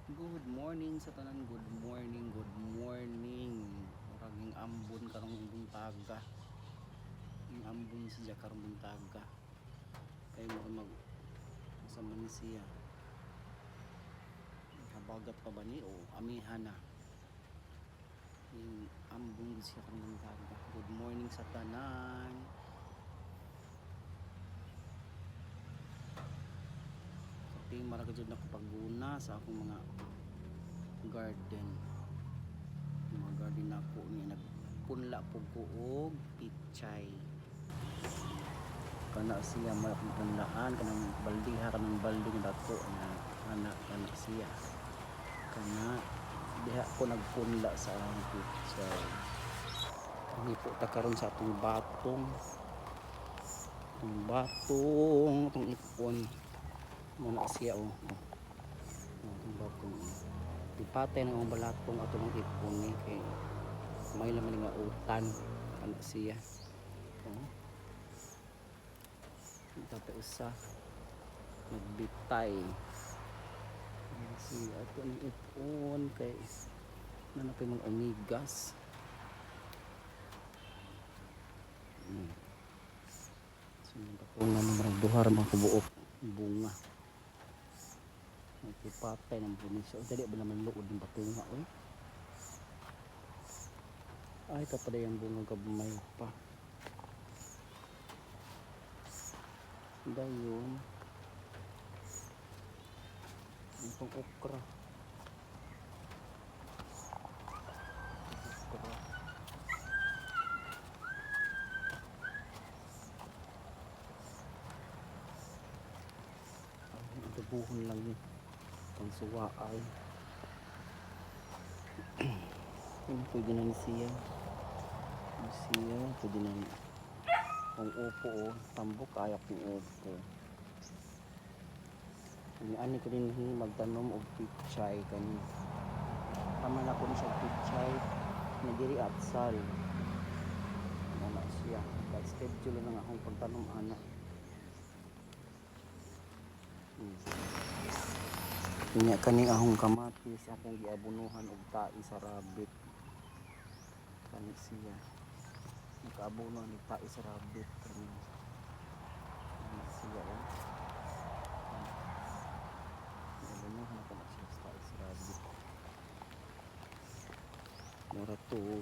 Good morning sa tanan, good morning, good morning. Murag ambon karong buntaga. Yung ambon siya karong buntaga. Kay mo mag sa man siya. Habagat pa ba ni o amihan na. Yung ambon siya karong buntaga. Good morning sa tanan. Kay marag jud nakapaguna sa akong mga garden. Mga garden ako niya nagpunla po ko og pichay. Kana siya mapunlaan kanang baldiha kanang baldi nga dako na ana siya. Kana diha ko nagpunla sa akong pichay. Kami po ta karon sa atong batong. Itong ipon. Muna siya itong batong. Ipatay na ang balatong ato ng ipon ni kay may laman nga utan kana siya. Tapos usa nagbitay si ato ng ipon kay nanapay mga omegas. So kung naman duhar mga kubuok bunga nagpipatay ng bunisyo dali ba naman luod ng batunga ay tapaday ang bunga gabmay pa dayon ang pang okra buhon lang yun pang suwaay pwede na siya pwede na ang upo tambok ayak ng upo ani ko din magtanom og pichay kani tama na ko ni sa pichay na diri atsal ana siya schedule na nga akong pagtanom ana. Inya kaning ahong kamatis akong giabunuhan og tai sa rabbit. Kani siya. Nagaabuno ni tai sa rabbit kani. Kani siya Abunuhan ko na siya sa tai sa rabbit. Mura to